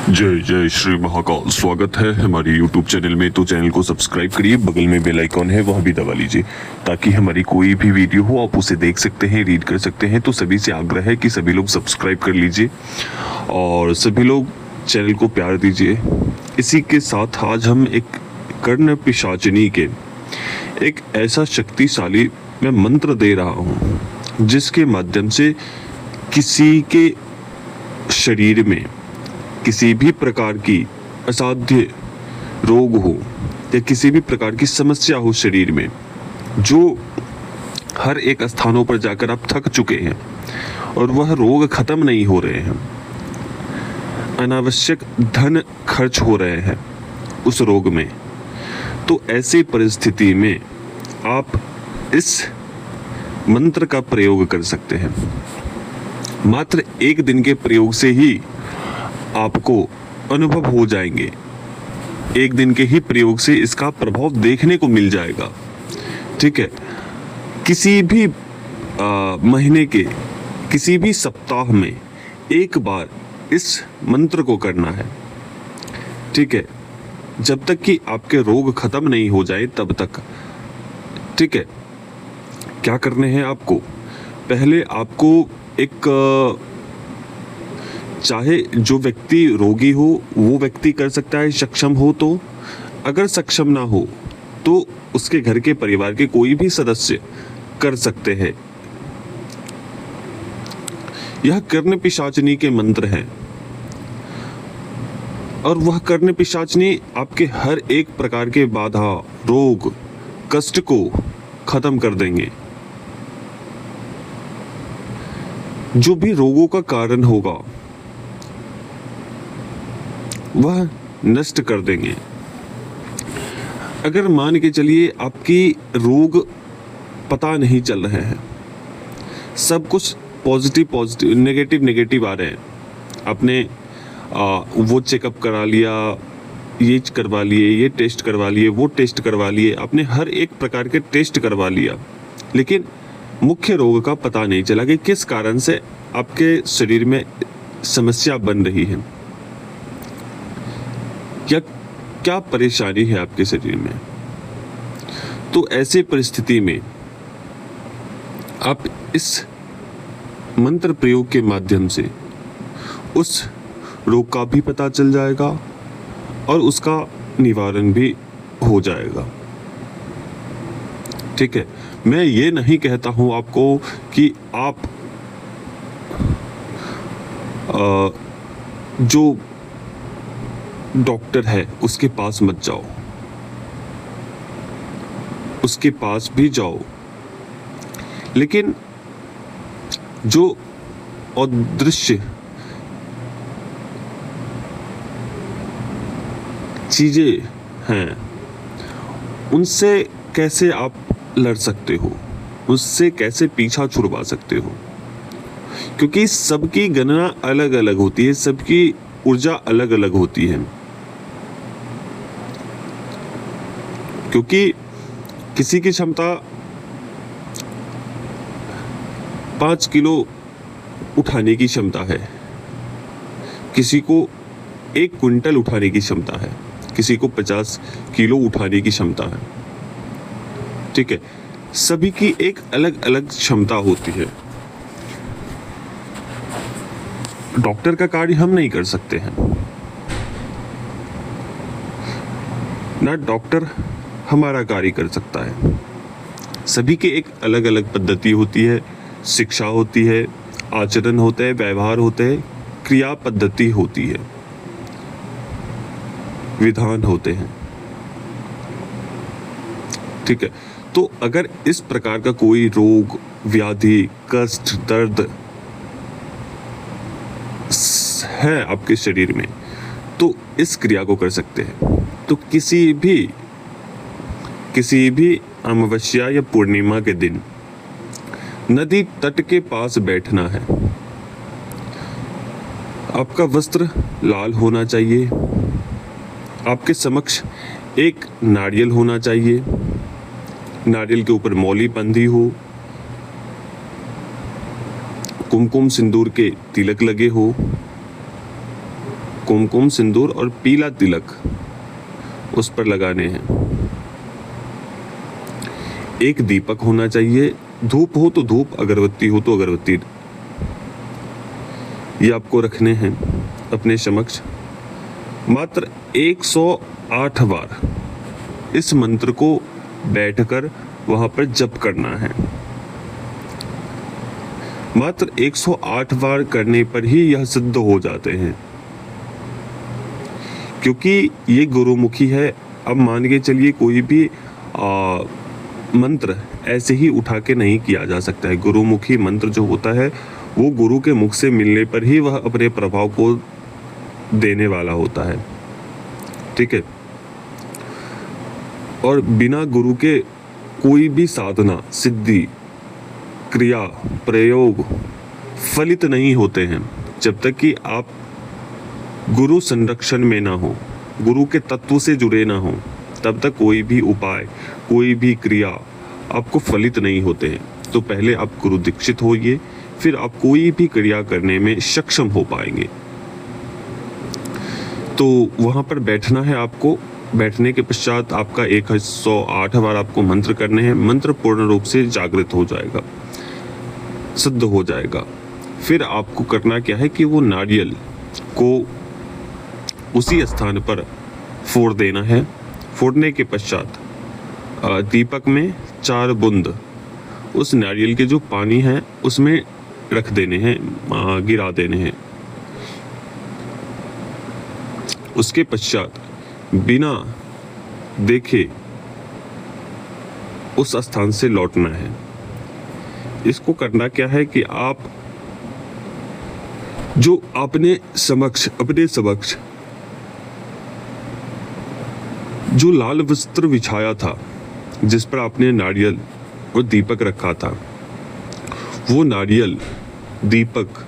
जय जय श्री महाकाल। स्वागत है हमारे YouTube चैनल में। तो चैनल को सब्सक्राइब करिए, बगल में बेल आइकॉन है वह भी दबा लीजिए ताकि हमारी कोई भी वीडियो हो आप उसे देख सकते हैं, रीड कर सकते हैं। तो सभी से आग्रह है कि सभी लोग सब्सक्राइब कर लीजिए और सभी लोग चैनल को प्यार दीजिए। इसी के साथ आज हम एक कर्ण पिशाचिनी के एक ऐसा शक्तिशाली मैं मंत्र दे रहा हूँ जिसके माध्यम से किसी के शरीर में किसी भी प्रकार की असाध्य रोग हो या किसी भी प्रकार की समस्या हो शरीर में, जो हर एक स्थानों पर जाकर आप थक चुके हैं और वह रोग खत्म नहीं हो रहे हैं, अनावश्यक धन खर्च हो रहे हैं उस रोग में, तो ऐसी परिस्थिति में आप इस मंत्र का प्रयोग कर सकते हैं। मात्र एक दिन के प्रयोग से ही आपको अनुभव हो जाएंगे, एक दिन के ही प्रयोग से इसका प्रभाव देखने को मिल जाएगा। ठीक है, किसी भी महीने के किसी भी सप्ताह में एक बार इस मंत्र को करना है। ठीक है, जब तक कि आपके रोग खत्म नहीं हो जाए तब तक। ठीक है, क्या करने हैं आपको? पहले आपको एक चाहे जो व्यक्ति रोगी हो वो व्यक्ति कर सकता है, सक्षम हो तो। अगर सक्षम ना हो तो उसके घर के परिवार के कोई भी सदस्य कर सकते हैं। यह कर्ण पिशाचिनी के मंत्र हैं और वह कर्ण पिशाचिनी आपके हर एक प्रकार के बाधा, रोग, कष्ट को खत्म कर देंगे। जो भी रोगों का कारण होगा वह नष्ट कर देंगे। अगर मान के चलिए आपकी रोग पता नहीं चल रहे हैं, सब कुछ पॉजिटिव नेगेटिव आ रहे हैं, आपने वो चेकअप करा लिया, ये करवा लिए, ये टेस्ट करवा लिए, वो टेस्ट करवा लिए, आपने हर एक प्रकार के टेस्ट करवा लिया, लेकिन मुख्य रोग का पता नहीं चला कि किस कारण से आपके शरीर में समस्या बन रही है या क्या परेशानी है आपके शरीर में। तो ऐसे परिस्थिति में आप इस मंत्र प्रयोग के माध्यम से उस रोग का भी पता चल जाएगा और उसका निवारण भी हो जाएगा। ठीक है, मैं ये नहीं कहता हूं आपको कि आप जो डॉक्टर है उसके पास मत जाओ, उसके पास भी जाओ, लेकिन जो अदृश्य चीजें हैं उनसे कैसे आप लड़ सकते हो, उससे कैसे पीछा छुड़वा सकते हो, क्योंकि सबकी गणना अलग अलग होती है, सबकी ऊर्जा अलग अलग होती है। क्योंकि किसी की क्षमता 5 किलो उठाने की क्षमता है, किसी को 1 क्विंटल उठाने की क्षमता है, किसी को 50 किलो उठाने की क्षमता है। ठीक है, सभी की एक अलग अलग क्षमता होती है। डॉक्टर का कार्य हम नहीं कर सकते हैं, ना डॉक्टर हमारा कार्य कर सकता है। सभी के एक अलग अलग पद्धति होती है, शिक्षा होती है, आचरण होता है, व्यवहार होता है, क्रिया पद्धति होती है, विधान होते हैं। ठीक है, तो अगर इस प्रकार का कोई रोग, व्याधि, कष्ट, दर्द है आपके शरीर में तो इस क्रिया को कर सकते हैं। तो किसी भी अमावस्या या पूर्णिमा के दिन नदी तट के पास बैठना है। आपका वस्त्र लाल होना चाहिए, आपके समक्ष एक नारियल होना चाहिए, नारियल के ऊपर मौली बंधी हो, कुमकुम सिंदूर के तिलक लगे हो, कुमकुम, सिंदूर और पीला तिलक उस पर लगाने हैं। एक दीपक होना चाहिए, धूप हो तो धूप, अगरबत्ती हो तो अगरबत्ती। ये आपको रखने हैं अपने समक्ष। मात्र 108 बार इस मंत्र को बैठकर वहां पर जप करना है। मात्र 108 बार करने पर ही यह सिद्ध हो जाते हैं, क्योंकि ये गुरुमुखी है। अब मान के चलिए कोई भी मंत्र ऐसे ही उठा के नहीं किया जा सकता है। गुरुमुखी मंत्र जो होता है वो गुरु के मुख से मिलने पर ही वह अपने प्रभाव को देने वाला होता है, ठीक है। और बिना गुरु के कोई भी साधना, सिद्धि, क्रिया, प्रयोग फलित नहीं होते हैं। जब तक कि आप गुरु संरक्षण में ना हो, गुरु के तत्व से जुड़े ना हो, तब तक कोई भी उपाय, कोई भी क्रिया आपको फलित नहीं होते हैं। तो पहले आप गुरु दीक्षित होइए, फिर आप कोई भी क्रिया करने में सक्षम हो पाएंगे। तो वहां पर बैठना है आपको। बैठने के पश्चात आपका 108 बार आपको मंत्र करने हैं। मंत्र पूर्ण रूप से जागृत हो जाएगा, सिद्ध हो जाएगा। फिर आपको करना क्या है कि वो नारियल को उसी स्थान पर फोड़ देना है। फोड़ने के पश्चात दीपक में 4 बूंद उस नारियल के जो पानी है उसमें रख देने हैं, गिरा देने हैं। उसके पश्चात बिना देखे उस स्थान से लौटना है। इसको करना क्या है कि आप जो अपने समक्ष जो लाल वस्त्र बिछाया था, जिस पर आपने नारियल और दीपक रखा था, वो नारियल, दीपक,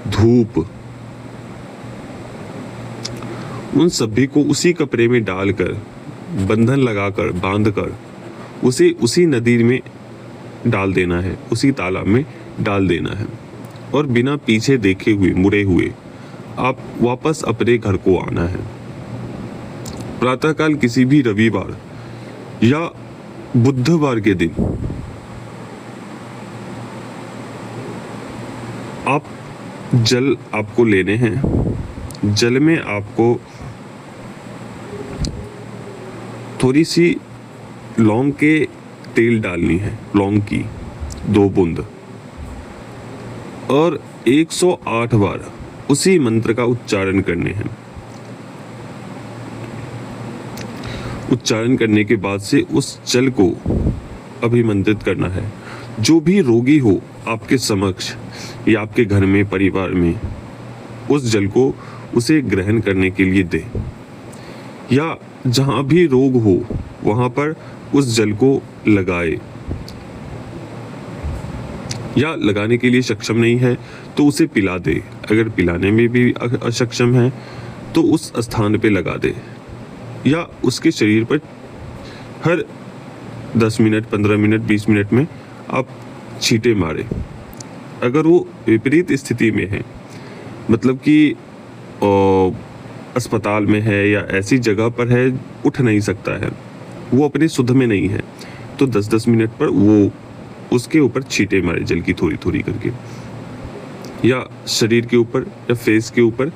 धूप, उन सभी को उसी कपड़े में डालकर, बंधन लगाकर, बांधकर उसे उसी नदी में डाल देना है, उसी तालाब में डाल देना है। और बिना पीछे देखे हुए, मुड़े हुए आप वापस अपने घर को आना है। प्रातःकाल किसी भी रविवार या बुधवार के दिन आप जल आपको लेने हैं। जल में आपको थोड़ी सी लौंग के तेल डालनी है, लौंग की 2 बूंद, और 108 बार उसी मंत्र का उच्चारण करने हैं। उच्चारण करने के बाद से उस जल को अभिमंत्रित करना है। जो भी रोगी हो आपके समक्ष या आपके घर में, परिवार में, उस जल को उसे ग्रहण करने के लिए दे, या जहां भी रोग हो वहां पर उस जल को लगाए, या लगाने के लिए सक्षम नहीं है तो उसे पिला दे। अगर पिलाने में भी अक्षम है तो उस स्थान पे लगा दे, या उसके शरीर पर हर 10 मिनट, 15 मिनट, 20 मिनट में आप छींटे मारे। अगर वो विपरीत स्थिति में है, मतलब कि अस्पताल में है या ऐसी जगह पर है, उठ नहीं सकता है, वो अपने सुध में नहीं है, तो 10-10 मिनट पर वो उसके ऊपर छींटे मारे जल की थोड़ी थोड़ी करके, या शरीर के ऊपर या फेस के ऊपर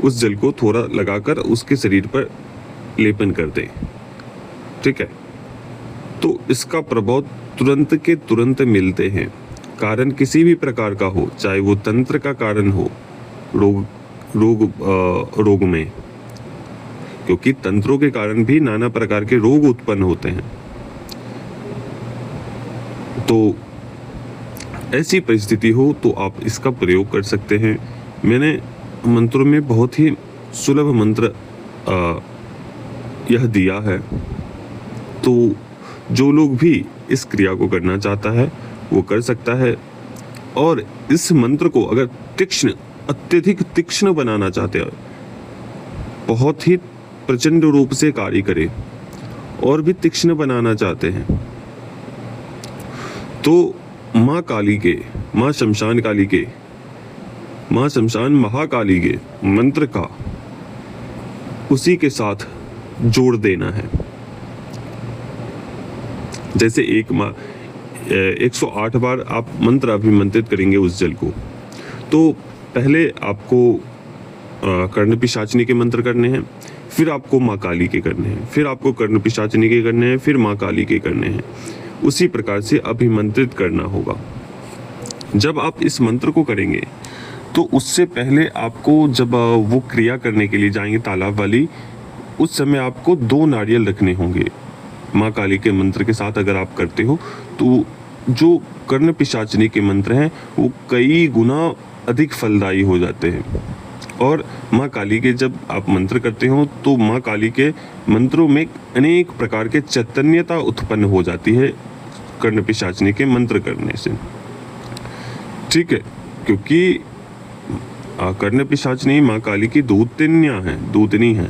उस जल को थोड़ा लगाकर उसके शरीर पर लेपन कर दे, ठीक है। तो इसका प्रभाव तुरंत के तुरंत मिलते हैं। कारण किसी भी प्रकार का हो, चाहे वो तंत्र का कारण हो, रोग में, क्योंकि तंत्रों के कारण भी नाना प्रकार के रोग उत्पन्न होते हैं। तो ऐसी परिस्थिति हो तो आप इसका प्रयोग कर सकते हैं। मैंने मंत्रों में बहुत ही सुलभ मंत्र यह दिया है, तो जो लोग भी इस क्रिया को करना चाहता है वो कर सकता है। और इस मंत्र को अगर तीक्ष्ण, अत्यधिक तीक्ष्ण बनाना चाहते हैं, बहुत ही प्रचंड रूप से कार्य करे और भी तीक्ष्ण बनाना चाहते हैं, तो माँ काली के, माँ शमशान काली के, माँ शमशान महाकाली के मंत्र का उसी के साथ जोड़ देना है। जैसे 108 बार आप मंत्र अभिमंत्रित करेंगे उस जल को, तो पहले आपको कर्ण पिशाचिनी के मंत्र करने हैं, फिर आपको माँ काली के करने हैं, फिर आपको कर्ण पिशाचिनी के करने हैं, फिर माँ काली के करने हैं। उसी प्रकार से अभिमंत्रित करना होगा। जब आप इस मंत्र को करेंगे तो उससे पहले आपको जब वो क्रिया करने के लिए जाएंगे तालाब वाली, उस समय आपको 2 नारियल रखने होंगे। माँ काली के मंत्र के साथ अगर आप करते हो तो जो कर्ण पिशाचिनी के मंत्र हैं वो कई गुना अधिक फलदायी हो जाते हैं। और माँ काली के जब आप मंत्र करते हो तो माँ काली के मंत्रों में अनेक प्रकार के चैतन्यता उत्पन्न हो जाती है कर्ण पिशाचिनी के मंत्र करने से। ठीक है, क्योंकि कर्ण पिशाचिनी माँ काली की दूतनी है।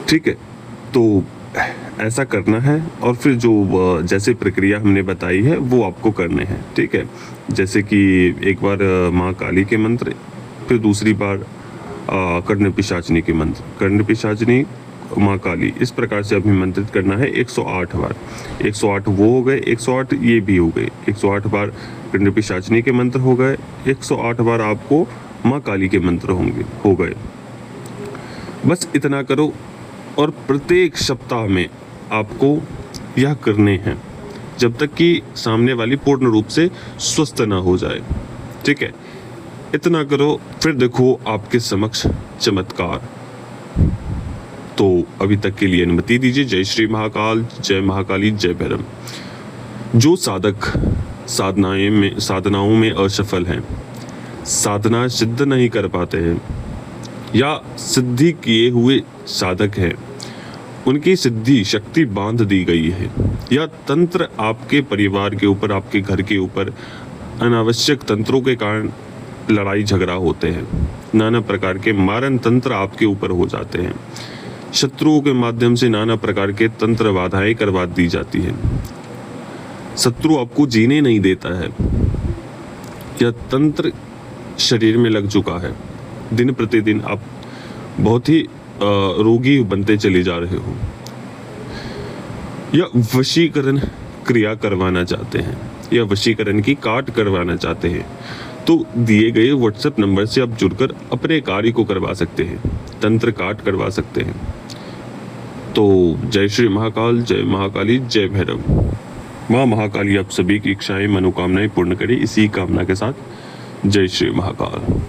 ठीक है, तो ऐसा करना है और फिर जो जैसे प्रक्रिया हमने बताई है वो आपको करने हैं। ठीक है, जैसे कि एक बार माँ काली के मंत्र, फिर दूसरी बार कर्ण पिशाचिनी के मंत्र, कर्ण पिशाचिनी माँ काली, इस प्रकार से अभिमंत्रित करना है 108 बार। 108 वो हो गए, 108 ये भी हो गए। 108 बार कर्ण पिशाचिनी के मंत्र हो गए, 108 बार आपको माँ काली के मंत्र हो गए। बस इतना करो और प्रत्येक सप्ताह में आपको यह करने हैं जब तक कि सामने वाली पूर्ण रूप से स्वस्थ ना हो जाए। ठीक है, इतना करो, फिर देखो आपके समक्ष चमत्कार। तो अभी तक के लिए अनुमति दीजिए। जय श्री महाकाल, जय महाकाली, जय भैरव। जो साधक साधनाओं में असफल हैं, साधना सिद्ध नहीं कर पाते हैं या सिद्धि किए हुए साधक हैं, उनकी सिद्धि शक्ति बांध दी गई है, या तंत्र आपके परिवार के ऊपर, आपके घर के ऊपर अनावश्यक तंत्रों के कारण लड़ाई झगड़ा होते हैं, नाना प्रकार के मारण तंत्र आपके ऊपर हो जाते हैं, शत्रुओं के माध्यम से नाना प्रकार के तंत्र बाधाएं करवा दी जाती है, शत्रु आपको जीने नहीं देता है, यह तंत्र शरीर में लग चुका है, दिन प्रतिदिन आप बहुत ही रोगी बनते चले जा रहे हो, या वशीकरण क्रिया करवाना चाहते हैं, या वशीकरण की काट करवाना चाहते हैं, तो दिए गए व्हाट्सएप नंबर से आप जुड़कर अपने कार्य को करवा सकते हैं, तंत्र काट करवा सकते हैं। तो जय श्री महाकाल, जय महाकाली, जय भैरव। माँ महाकाली आप सभी की इच्छाएं, मनोकामनाएं पूर्ण करे, इसी कामना के साथ जय श्री महाकाल।